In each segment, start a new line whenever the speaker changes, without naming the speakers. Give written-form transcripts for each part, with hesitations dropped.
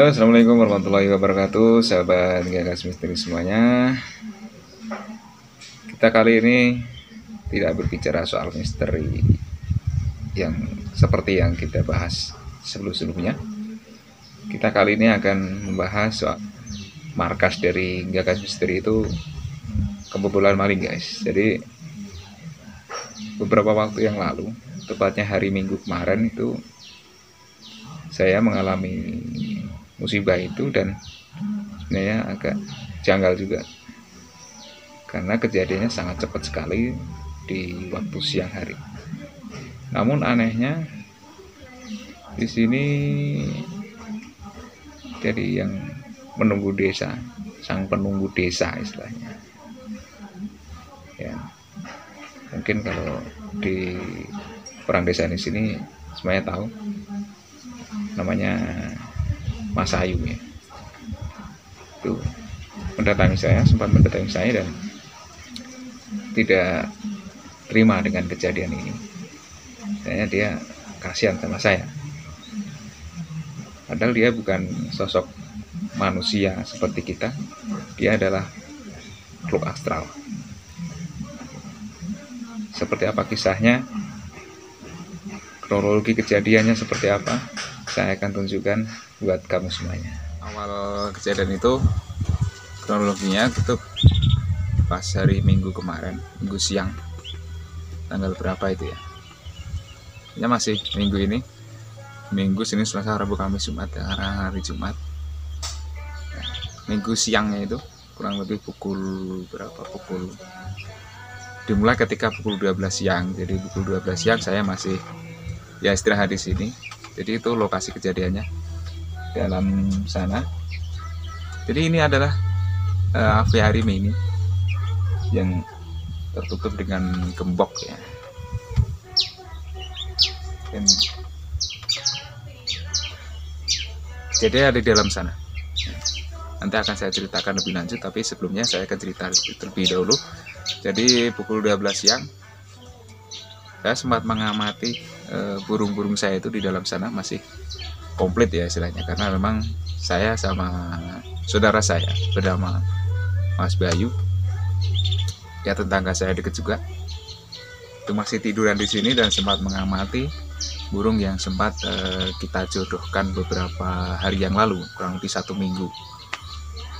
Halo, assalamualaikum warahmatullahi wabarakatuh, sahabat Gagas Misteri semuanya. Kita kali ini tidak berbicara soal misteri yang seperti yang kita bahas sebelum-sebelumnya. Kita kali ini akan membahas soal markas dari Gagas Misteri itu kebobolan maling, guys. Jadi beberapa waktu yang lalu, tepatnya hari Minggu kemarin itu saya mengalami musibah itu, dan sebenarnya agak janggal juga karena kejadiannya sangat cepat sekali di waktu siang hari. Namun anehnya di sini jadi yang menunggu desa, sang penunggu desa istilahnya. Ya, mungkin kalau di orang desa di sini semuanya tahu, namanya Mas Ayu ya. Itu sempat mendatangi saya dan tidak terima dengan kejadian ini. Kayaknya dia kasihan sama saya. Padahal dia bukan sosok manusia seperti kita. Dia adalah makhluk astral. Seperti apa kisahnya, kronologi kejadiannya seperti apa, saya akan tunjukkan buat kamu semuanya. Awal kejadian itu kronologinya itu pas hari Minggu kemarin, Minggu siang, tanggal berapa itu ya? Ya masih minggu ini, Minggu, Senin, Selasa, Rabu, Kamis, Jumat, hari Jumat. Minggu siangnya itu kurang lebih pukul berapa? Dimulai ketika pukul 12 siang. Jadi pukul 12 siang saya masih ya istirahat di sini. Jadi itu lokasi kejadiannya dalam sana. Jadi ini adalah aviarium ini yang tertutup dengan gembok ya. Dan jadi ada di dalam sana. Nanti akan saya ceritakan lebih lanjut, tapi sebelumnya saya akan cerita terlebih dahulu. Jadi pukul 12 siang saya sempat mengamati burung-burung saya itu di dalam sana masih komplit ya istilahnya, karena memang saya sama saudara saya bernama Mas Bayu, ya tetangga saya dekat juga, itu masih tiduran di sini dan sempat mengamati burung yang sempat kita jodohkan beberapa hari yang lalu, kurang lebih 1 minggu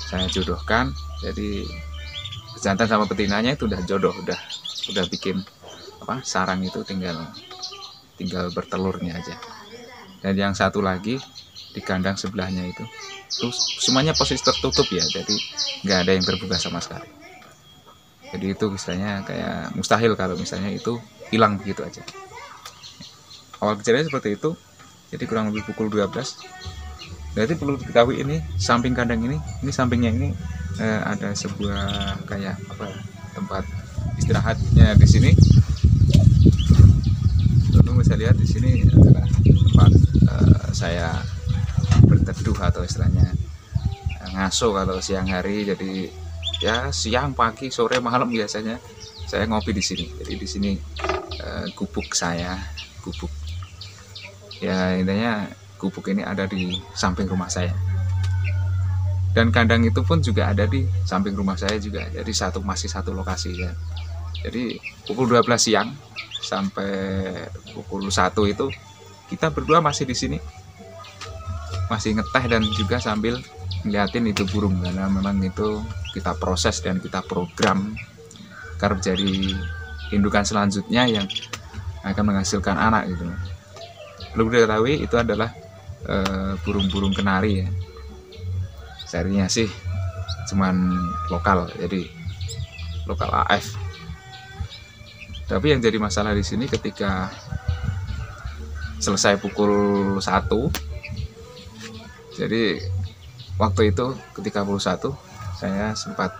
saya jodohkan. Jadi jantan sama betinanya itu udah jodoh, udah bikin sarang itu tinggal bertelurnya aja. Dan yang satu lagi di kandang sebelahnya itu semuanya posisi tertutup ya, jadi nggak ada yang terbuka sama sekali. Jadi itu misalnya kayak mustahil kalau misalnya itu hilang begitu aja. Awal kejadian seperti itu. Jadi kurang lebih pukul 12. Berarti perlu diketahui, ini samping kandang ini sampingnya ini ada sebuah kayak tempat istirahatnya di sini. Lalu bisa lihat di sini adalah tempat saya berteduh atau istilahnya ngaso kalau siang hari. Jadi ya siang, pagi, sore, malam biasanya saya ngopi di sini. Jadi di sini gubuk saya, gubuk. Ya intinya gubuk ini ada di samping rumah saya. Dan kandang itu pun juga ada di samping rumah saya juga. Jadi masih satu lokasi ya. Jadi pukul 12 siang sampai pukul 1 itu kita berdua masih di sini, masih ngeteh dan juga sambil ngeliatin itu burung, karena memang itu kita proses dan kita program agar menjadi indukan selanjutnya yang akan menghasilkan anak gitu. Perlu diketahui itu adalah burung-burung kenari ya. Serinya sih cuman lokal, jadi lokal AF. Tapi yang jadi masalah di sini ketika selesai pukul 1, jadi waktu itu ketika pukul 1 saya sempat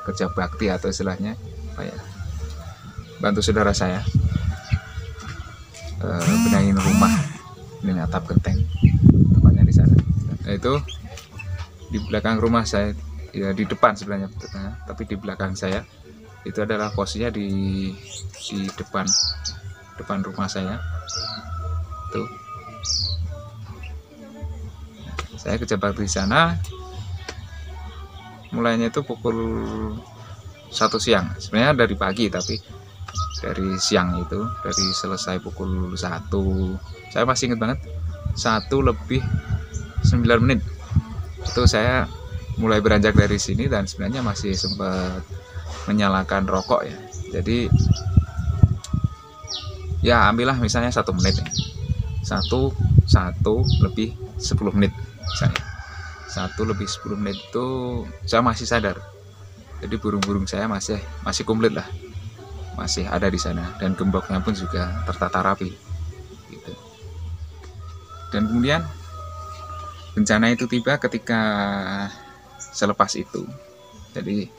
kerja bakti atau istilahnya bantu saudara saya benahin rumah dengan atap genteng, tempatnya di sana. Nah itu di belakang rumah saya, ya di depan sebenarnya, tapi di belakang saya itu adalah posisinya di depan rumah saya tuh. Saya kejebak di sana mulainya itu pukul 1 siang. Sebenarnya dari pagi, tapi dari siang itu, dari selesai pukul 1, saya masih ingat banget, 1:09 itu saya mulai beranjak dari sini, dan sebenarnya masih sempat menyalakan rokok ya. Jadi ya ambillah misalnya 1 menit ya. 1:10 misalnya. 1:10 itu saya masih sadar. Jadi burung-burung saya masih komplit lah, masih ada di sana, dan gemboknya pun juga tertata rapi gitu. Dan kemudian bencana itu tiba ketika selepas itu. Jadi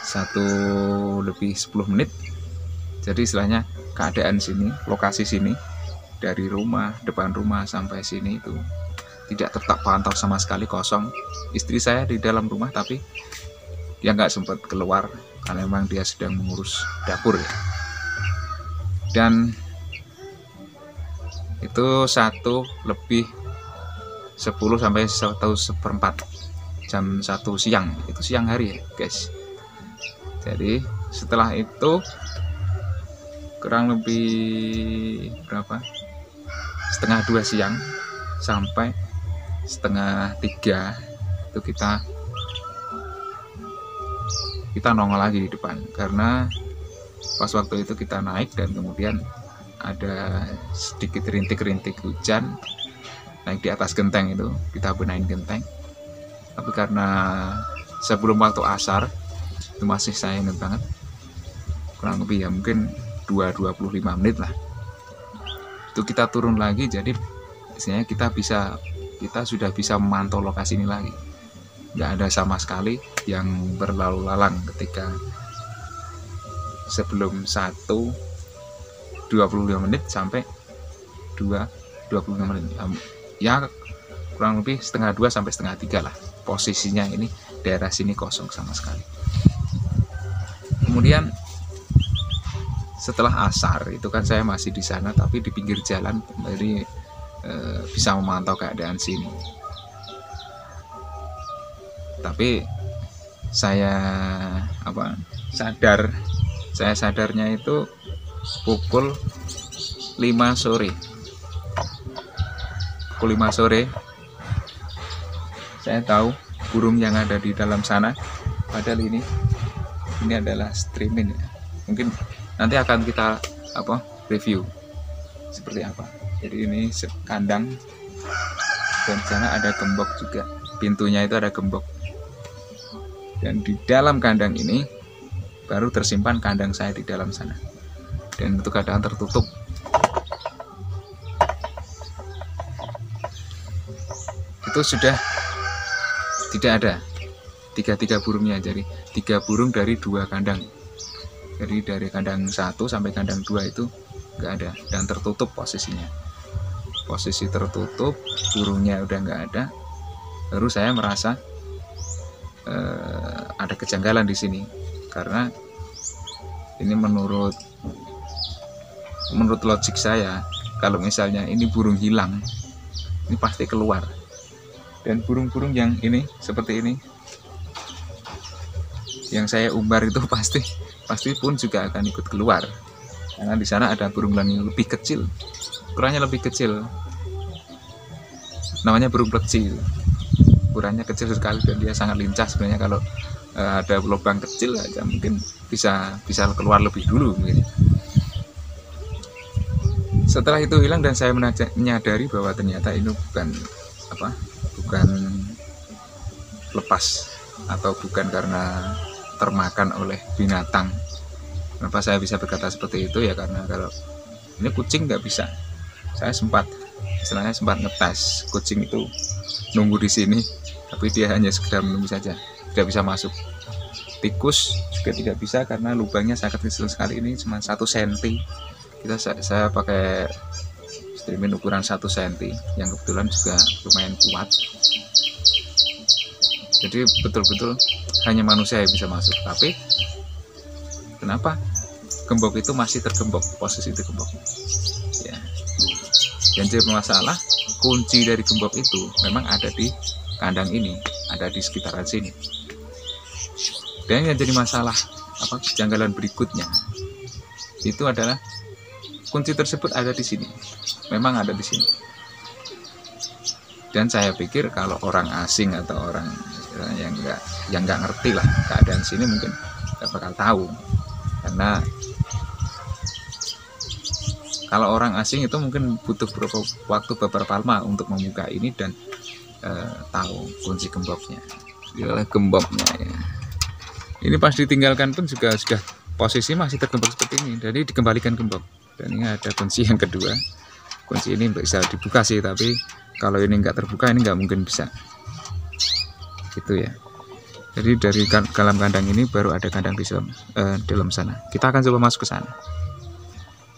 1:10. Jadi istilahnya keadaan sini, lokasi sini, dari rumah, depan rumah sampai sini itu tidak terpantau sama sekali, kosong. Istri saya di dalam rumah, tapi dia nggak sempat keluar karena memang dia sedang mengurus dapur ya. Dan itu 1:10 sampai 1:04 jam 1 siang, itu siang hari ya guys. Jadi setelah itu kurang lebih berapa, 1:30 siang sampai 2:30 itu kita nongol lagi di depan, karena pas waktu itu kita naik dan kemudian ada sedikit rintik-rintik hujan naik di atas genteng itu, kita benahin genteng. Tapi karena sebelum waktu asar itu masih saya ingat banget, kurang lebih ya mungkin 25 menit lah, itu kita turun lagi. Jadi biasanya kita sudah bisa memantau lokasi ini lagi. Nggak ada sama sekali yang berlalu lalang ketika sebelum 1:25 sampai 2:25 ya, kurang lebih 1:30 sampai 2:30 lah posisinya. Ini daerah sini kosong sama sekali. Kemudian setelah asar itu kan saya masih di sana, tapi di pinggir jalan, jadi bisa memantau keadaan sini. Tapi saya sadarnya itu pukul 5 sore. Pukul 5 sore saya tahu burung yang ada di dalam sana, padahal ini adalah streaming ya. Mungkin nanti akan kita review seperti apa. Jadi ini kandang, dan di sana ada gembok juga, pintunya itu ada gembok. Dan di dalam kandang ini baru tersimpan kandang saya di dalam sana, dan itu keadaan tertutup. Itu sudah tidak ada tiga burungnya. Jadi 3 burung dari 2 kandang. Jadi dari kandang 1 sampai kandang 2 itu nggak ada, dan tertutup posisinya. Posisi tertutup, burungnya udah nggak ada. Baru saya merasa ada kejanggalan di sini, karena ini menurut logik saya, kalau misalnya ini burung hilang, ini pasti keluar. Dan burung-burung yang ini seperti ini, yang saya umbar itu pasti pun juga akan ikut keluar, karena di sana ada burung elang yang lebih kecil, ukurannya lebih kecil, namanya burung pleci. Ukurannya kecil sekali dan dia sangat lincah. Sebenarnya kalau ada lubang kecil aja mungkin bisa keluar lebih dulu mungkin. Setelah itu hilang dan saya menyadari bahwa ternyata ini bukan lepas atau bukan karena termakan oleh binatang. Kenapa saya bisa berkata seperti itu ya, karena kalau ini kucing nggak bisa. Saya sempat ngetes kucing itu nunggu di sini, tapi dia hanya sekedar menunggu saja, tidak bisa masuk. Tikus juga tidak bisa karena lubangnya sangat kecil sekali, ini cuma 1 cm. Saya pakai streaming ukuran 1 cm yang kebetulan juga lumayan kuat. Jadi betul-betul hanya manusia yang bisa masuk. Tapi kenapa gembok itu masih tergembok, posisi tergembok ya. Yang jadi masalah, kunci dari gembok itu memang ada di kandang ini, ada di sekitaran sini. Dan yang jadi masalah, kejanggalan berikutnya itu adalah kunci tersebut ada di sini, memang ada di sini. Dan saya pikir kalau orang asing atau orang yang nggak ngerti lah keadaan sini mungkin nggak bakal tahu, karena kalau orang asing itu mungkin butuh beberapa lama untuk membuka ini dan tahu kunci gemboknya. Inilah gemboknya ya. Ini pas ditinggalkan pun juga sudah posisi masih tergembok seperti ini, jadi dikembalikan gembok. Dan ini ada kunci yang kedua. Kunci ini bisa dibuka sih, tapi kalau ini nggak terbuka ini nggak mungkin bisa. Gitu ya. Jadi dari dalam kandang ini baru ada kandang di dalam sana. Kita akan coba masuk ke sana.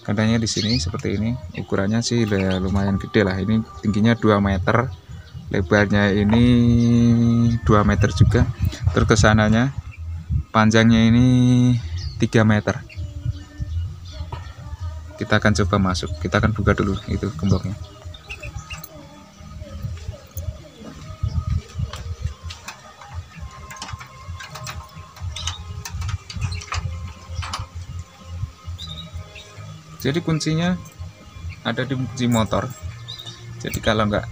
Kandangnya di sini seperti ini, ukurannya sih lumayan gede lah. Ini tingginya 2 meter, lebarnya ini 2 meter juga. Terus kesananya panjangnya ini 3 meter. Kita akan coba masuk. Kita akan buka dulu itu gemboknya. Jadi kuncinya ada di kunci motor. Jadi kalau nggak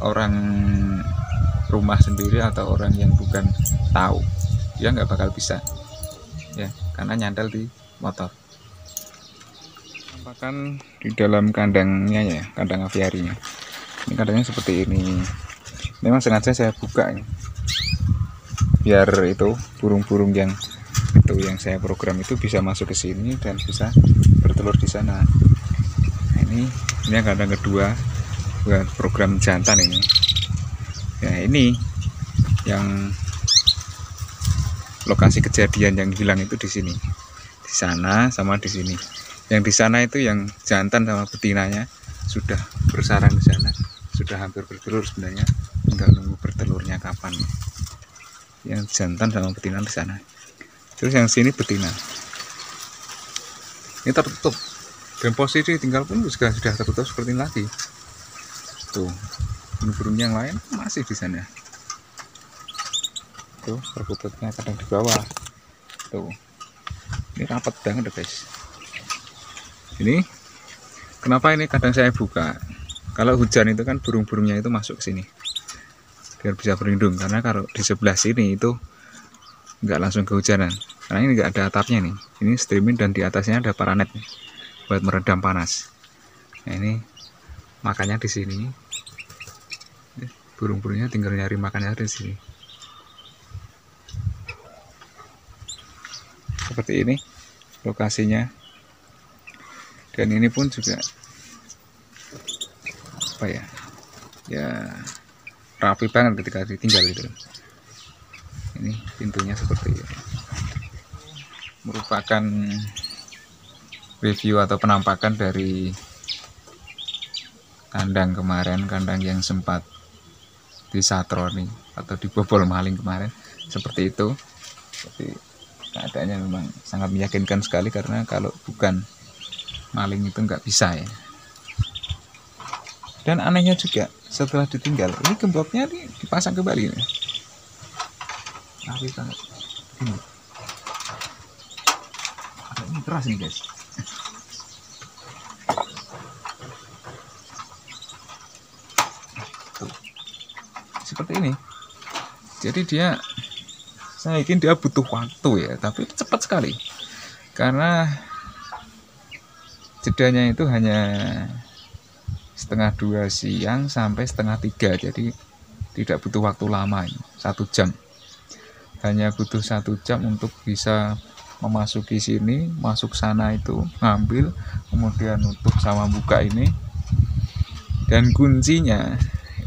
orang rumah sendiri atau orang yang bukan tahu, dia nggak bakal bisa ya, karena nyandal di motor. Tampakan di dalam kandangnya ya, kandang aviarinya. Ini kandangnya seperti ini. Memang sengaja saya buka ya, biar itu burung-burung yang saya program itu bisa masuk ke sini dan bisa bertelur di sana. Nah, ini kandang kedua buat program jantan ini. Ya, ini yang lokasi kejadian yang hilang itu di sini, di sana sama di sini. Yang di sana itu yang jantan sama betinanya sudah bersarang di sana, sudah hampir bertelur sebenarnya, tinggal nunggu bertelurnya kapan. Yang jantan sama betina di sana. Terus yang sini betina. Ini tertutup. Dan posisi tinggal pun juga sudah tertutup seperti ini lagi. Tuh, burung-burung yang lain masih di sana. Tuh, tertutupnya kadang di bawah. Tuh, ini rapat banget guys. Ini kenapa ini kadang saya buka? Kalau hujan itu kan burung-burungnya itu masuk ke sini, biar bisa berlindung. Karena kalau di sebelah sini itu nggak langsung kehujanan, karena ini nggak ada atapnya nih. Ini streaming dan di atasnya ada paranet nih, buat meredam panas. Nah, ini makanya di sini burung-burungnya tinggal nyari makannya di sini. Seperti ini lokasinya. Dan ini pun juga apa ya? Ya rapi banget ketika ditinggal gitu. Ini pintunya seperti ini. Merupakan review atau penampakan dari kandang kemarin, kandang yang sempat disatroni atau dibobol maling kemarin, seperti itu. Tapi keadaannya memang sangat meyakinkan sekali, karena kalau bukan maling itu nggak bisa ya. Dan anehnya juga setelah ditinggal, ini gemboknya dipasang kembali nih. Rapi banget. Ini keras nih guys. Tuh. Seperti ini. Jadi saya yakin dia butuh waktu ya, tapi cepat sekali. Karena jedanya itu hanya 1:30 siang sampai 1:30, jadi tidak butuh waktu lama, 1 jam. Hanya butuh 1 jam untuk bisa memasuki sini, masuk sana itu, ngambil, kemudian nutup sama buka ini. Dan kuncinya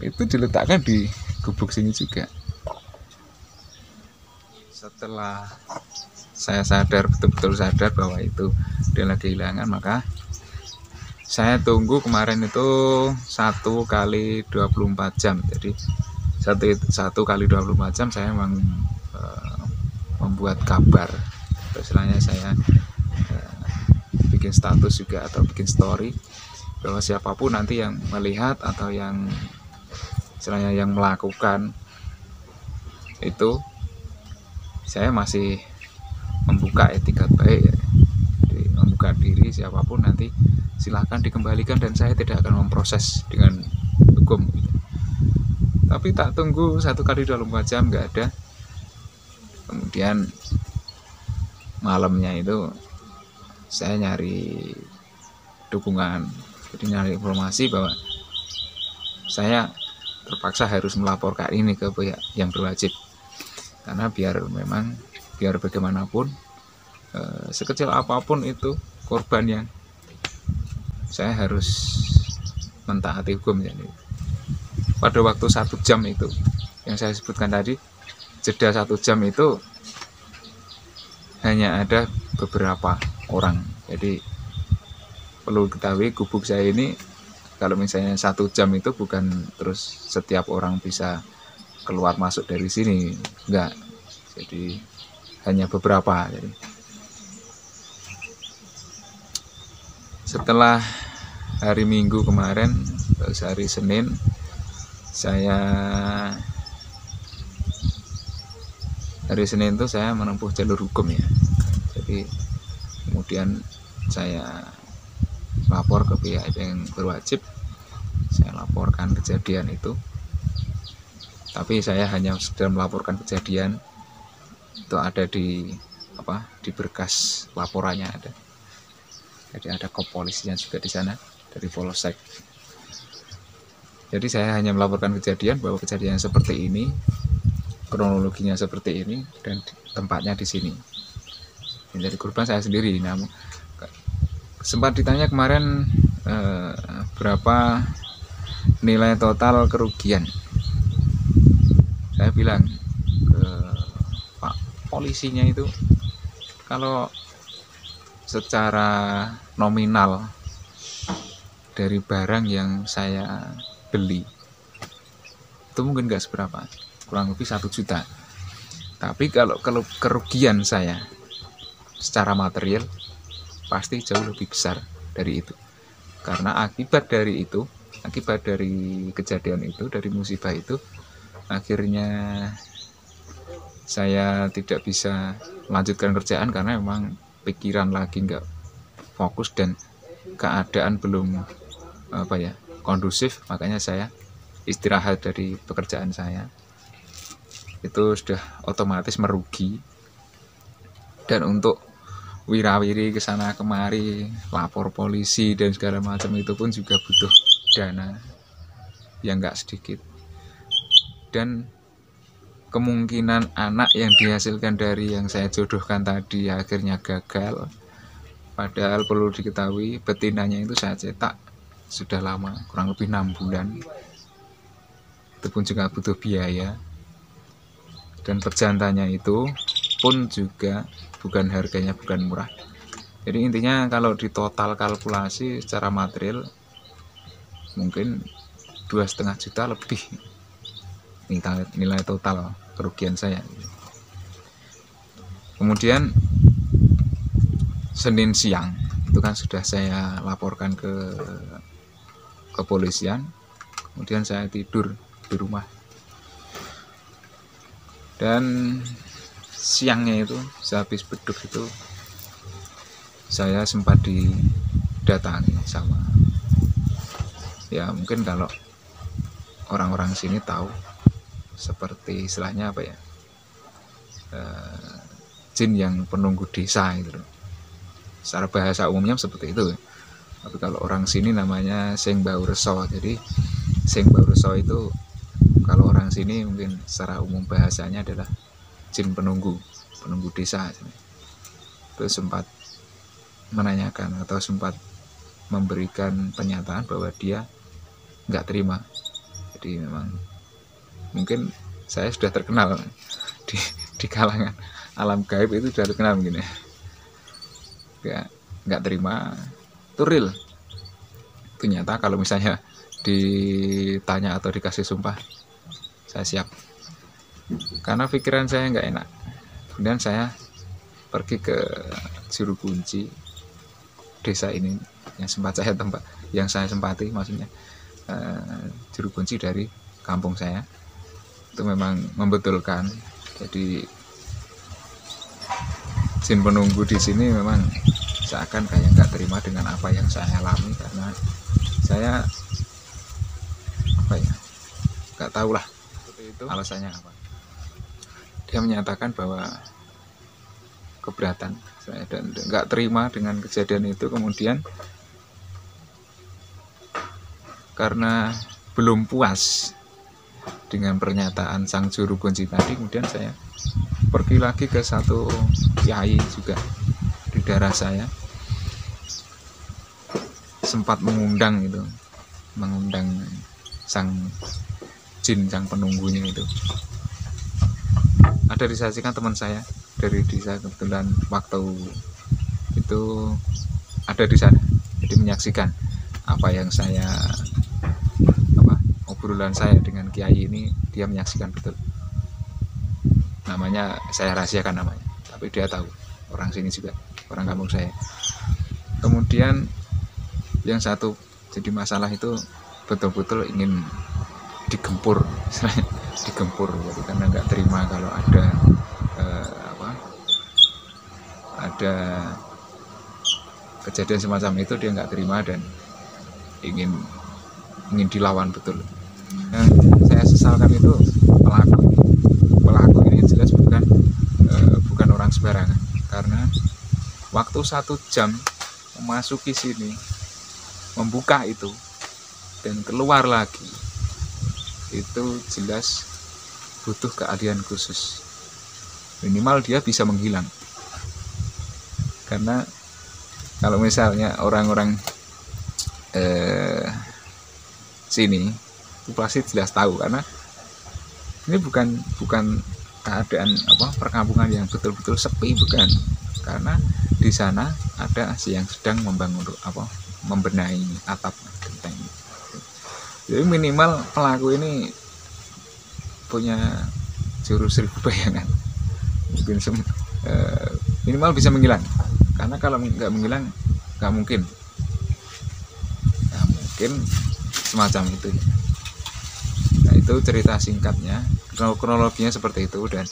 itu diletakkan di gubuk sini juga. Setelah saya sadar, betul-betul sadar bahwa itu adalah kehilangan, maka saya tunggu kemarin itu 1 kali 24 jam. Jadi 1 kali 24 jam saya memang membuat kabar, istilahnya saya bikin status juga atau bikin story bahwa siapapun nanti yang melihat atau yang istilahnya yang melakukan itu, saya masih membuka etikat baik ya. Jadi, membuka diri siapapun nanti silahkan dikembalikan dan saya tidak akan memproses dengan hukum gitu. Tapi tak tunggu 1 kali 24 jam nggak ada, kemudian malamnya itu saya nyari dukungan, jadi nyari informasi bahwa saya terpaksa harus melaporkan ini ke pihak yang berwajib, karena biar bagaimanapun sekecil apapun itu korbannya, saya harus mentaati hukum. Jadi pada waktu 1 jam itu yang saya sebutkan tadi, jeda 1 jam itu hanya ada beberapa orang. Jadi perlu diketahui, gubuk saya ini kalau misalnya 1 jam itu bukan terus setiap orang bisa keluar masuk dari sini, enggak. Jadi hanya beberapa. Jadi setelah hari Minggu kemarin, hari Senin, hari Senin itu saya menempuh jalur hukum ya. Jadi kemudian saya lapor ke pihak yang berwajib, saya laporkan kejadian itu. Tapi saya hanya sedang melaporkan kejadian itu, ada di berkas laporannya ada. Jadi ada kepolisian juga di sana dari Polsek. Jadi saya hanya melaporkan kejadian bahwa kejadian seperti ini, kronologinya seperti ini, dan tempatnya di sini. Jadi korban saya sendiri. Namun sempat ditanya kemarin berapa nilai total kerugian. Saya bilang ke Pak polisinya itu, kalau secara nominal dari barang yang saya beli itu mungkin nggak seberapa, kurang lebih 1 juta. Tapi kalau kerugian saya secara material pasti jauh lebih besar dari itu, karena akibat dari kejadian itu, dari musibah itu, akhirnya saya tidak bisa melanjutkan kerjaan karena memang pikiran lagi nggak fokus dan keadaan belum kondusif. Makanya saya istirahat dari pekerjaan saya. Itu sudah otomatis merugi, dan untuk wirawiri kesana kemari, lapor polisi dan segala macam itu pun juga butuh dana yang nggak sedikit. Dan kemungkinan anak yang dihasilkan dari yang saya jodohkan tadi akhirnya gagal, padahal perlu diketahui betinanya itu saya cetak sudah lama, kurang lebih 6 bulan. Itu pun juga butuh biaya, dan perjantannya itu pun juga harganya bukan murah. Jadi intinya kalau di total kalkulasi secara material mungkin 2,5 juta lebih nilai total kerugian saya. Kemudian Senin siang itu kan sudah saya laporkan ke kepolisian. Kemudian saya tidur di rumah, dan siangnya itu sehabis beduk itu saya sempat didatangi sama, ya mungkin kalau orang-orang sini tahu, seperti istilahnya jin yang penunggu desa gitu loh. Secara bahasa umumnya seperti itu. Tapi kalau orang sini namanya Seng Bau Reso. Jadi Seng Bau Reso itu kalau orang sini mungkin secara umum bahasanya adalah jin penunggu desa. Itu sempat menanyakan atau sempat memberikan pernyataan bahwa dia nggak terima. Jadi memang mungkin saya sudah terkenal di kalangan alam gaib, itu sudah terkenal mungkin ya. Nggak terima itu real. Itu nyata. Kalau misalnya ditanya atau dikasih sumpah, saya siap, karena pikiran saya nggak enak. Kemudian saya pergi ke juru kunci desa ini, yang saya sempati maksudnya, juru kunci dari kampung saya itu memang membetulkan. Jadi jin penunggu di sini memang seakan kayak nggak terima dengan apa yang saya alami, karena saya apa ya, nggak tahu lah itu alasannya apa. Dia menyatakan bahwa keberatan saya dan nggak terima dengan kejadian itu. Kemudian karena belum puas dengan pernyataan sang juru kunci tadi, kemudian saya pergi lagi ke satu kiai juga di daerah saya, sempat mengundang sang jin, sang penunggunya itu. Ada disaksikan teman saya dari desa, kebetulan waktu itu ada di sana, jadi menyaksikan obrolan saya dengan kiai ini. Dia menyaksikan betul. Namanya saya rahasiakan namanya, tapi dia tahu, orang sini juga, orang kampung saya. Kemudian yang satu jadi masalah itu betul-betul ingin digempur jadi karena nggak terima kalau ada kejadian semacam itu. Dia nggak terima dan ingin dilawan betul. Yang saya sesalkan itu pelaku ini jelas bukan orang sembarangan, karena waktu 1 jam memasuki sini, membuka itu dan keluar lagi, itu jelas butuh keahlian khusus. Minimal dia bisa menghilang, karena kalau misalnya orang-orang sini itu pasti jelas tahu, karena ini bukan keadaan perkampungan yang betul-betul sepi, bukan, karena di sana ada yang sedang membenahi atap genteng. Jadi minimal pelaku ini punya jurus 1000 bayangan, mungkin minimal bisa menghilang, karena kalau nggak menghilang nggak mungkin semacam itu. Nah, itu cerita singkatnya, kronologinya seperti itu. Dan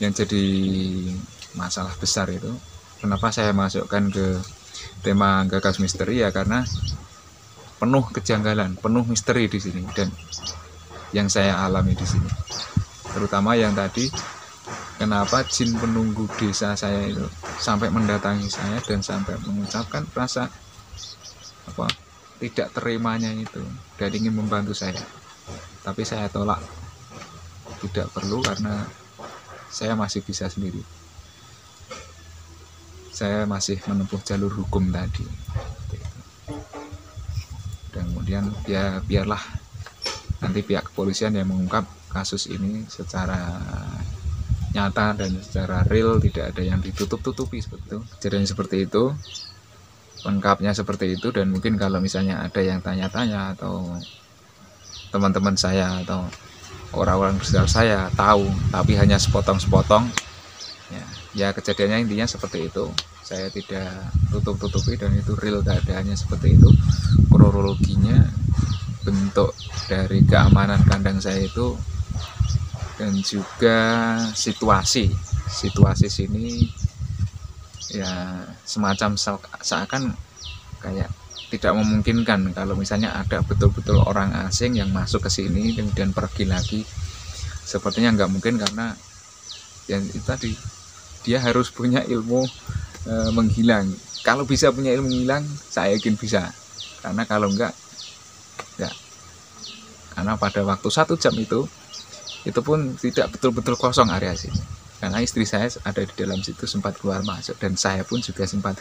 yang jadi masalah besar itu, kenapa saya masukkan ke tema Gagas Misteri, ya karena penuh kejanggalan, penuh misteri di sini, dan yang saya alami di sini, terutama yang tadi, kenapa jin penunggu desa saya itu sampai mendatangi saya dan sampai mengucapkan rasa tidak terimanya itu dan ingin membantu saya. Tapi saya tolak, tidak perlu, karena saya masih bisa sendiri. Saya masih menempuh jalur hukum tadi. Dan kemudian biarlah nanti pihak kepolisian yang mengungkap kasus ini secara nyata dan secara real, tidak ada yang ditutup-tutupi seperti itu. Kejadian seperti itu, lengkapnya seperti itu. Dan mungkin kalau misalnya ada yang tanya-tanya, atau teman-teman saya atau orang-orang sekitar saya tahu tapi hanya sepotong-sepotong, ya kejadiannya intinya seperti itu. Saya tidak tutup-tutupi, dan itu real keadaannya seperti itu. Kronologinya, bentuk dari keamanan kandang saya itu, dan juga situasi sini, ya semacam seakan kayak tidak memungkinkan kalau misalnya ada betul-betul orang asing yang masuk ke sini kemudian pergi lagi. Sepertinya nggak mungkin, karena yang itu tadi, dia harus punya ilmu menghilang. Kalau bisa punya ilmu menghilang, saya yakin bisa, karena kalau enggak, karena pada waktu 1 jam itu pun tidak betul-betul kosong area sini, karena istri saya ada di dalam situ, sempat keluar masuk, dan saya pun juga sempat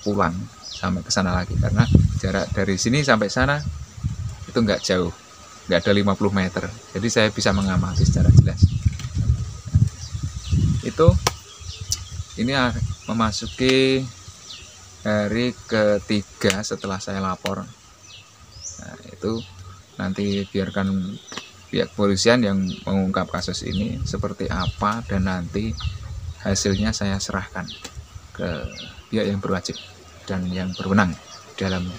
pulang sampai ke sana lagi, karena jarak dari sini sampai sana itu nggak jauh, nggak ada 50 meter, jadi saya bisa mengamati secara jelas. Ini memasuki hari ketiga setelah saya lapor. Nah, itu nanti biarkan pihak kepolisian yang mengungkap kasus ini seperti apa, dan nanti hasilnya saya serahkan ke pihak yang berwajib. dan yang berwenang di dalamnya.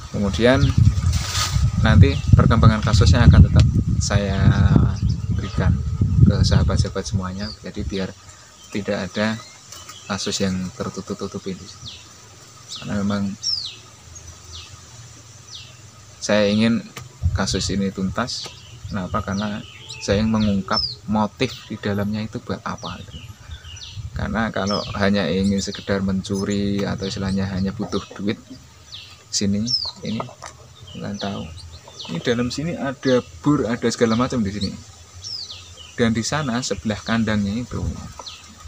Kemudian nanti perkembangan kasusnya akan tetap saya berikan ke sahabat-sahabat semuanya, jadi biar tidak ada kasus yang tertutup-tutupi di sini. Karena memang saya ingin kasus ini tuntas. Kenapa? Karena saya ingin mengungkap motif di dalamnya itu buat apa itu. Karena kalau hanya ingin sekedar mencuri atau istilahnya hanya butuh duit, sini ini kalian tahu, ini dalam sini ada bur, ada segala macam di sini. Dan di sana sebelah kandangnya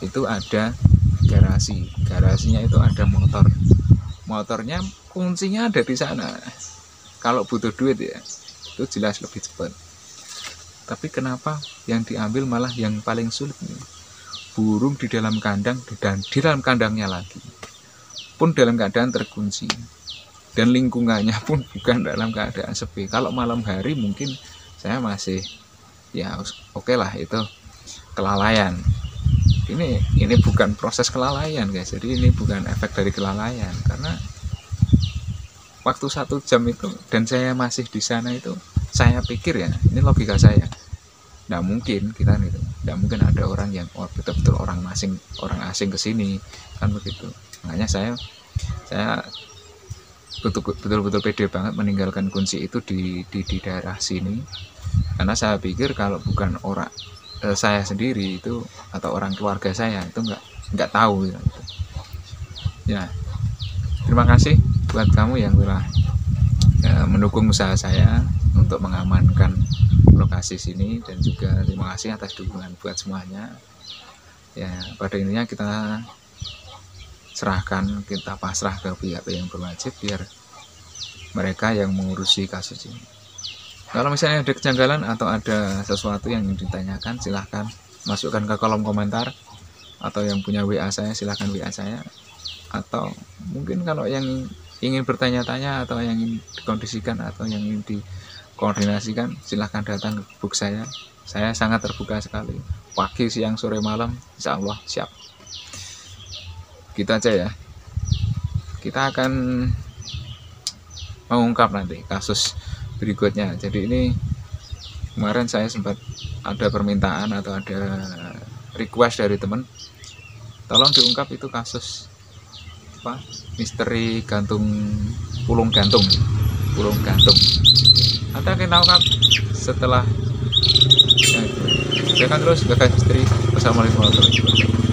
itu ada garasi. Garasinya itu ada motor. Motornya kuncinya ada di sana. Kalau butuh duit ya, itu jelas lebih cepat. Tapi kenapa yang diambil malah yang paling sulit nih? Burung di dalam kandang dan di dalam kandangnya lagi pun dalam keadaan terkunci, dan lingkungannya pun bukan dalam keadaan sepi. Kalau malam hari mungkin saya masih ya oke lah, itu kelalaian. Ini bukan proses kelalaian guys, jadi ini bukan efek dari kelalaian, karena waktu 1 jam itu dan saya masih di sana itu, saya pikir ya, ini logika saya, nggak mungkin kita gitu, nggak mungkin ada orang yang betul-betul orang asing ke sini kan begitu. Makanya saya betul-betul pede banget meninggalkan kunci itu di daerah sini, karena saya pikir kalau bukan orang saya sendiri itu atau orang keluarga saya itu nggak tahu gitu. Ya, terima kasih buat kamu yang telah mendukung usaha saya untuk mengamankan lokasi sini, dan juga terima kasih atas dukungan buat semuanya. Ya, pada intinya kita pasrah ke pihak yang berwajib biar mereka yang mengurusi kasus ini. Kalau misalnya ada kejanggalan atau ada sesuatu yang ingin ditanyakan, silahkan masukkan ke kolom komentar, atau yang punya WA saya silahkan WA saya, atau mungkin kalau yang ingin bertanya-tanya atau yang ingin dikondisikan atau yang ingin dikoordinasikan, silahkan datang ke box saya sangat terbuka sekali, pagi, siang, sore, malam, insya Allah siap. Gitu aja ya, kita akan mengungkap nanti kasus berikutnya. Jadi ini kemarin saya sempat ada permintaan atau ada request dari teman, tolong diungkap itu kasus apa, misteri pulung gantung. Nanti akan tahu setelah ya, terus gagal misteri. Wassalamualaikum warahmatullahi wabarakatuh.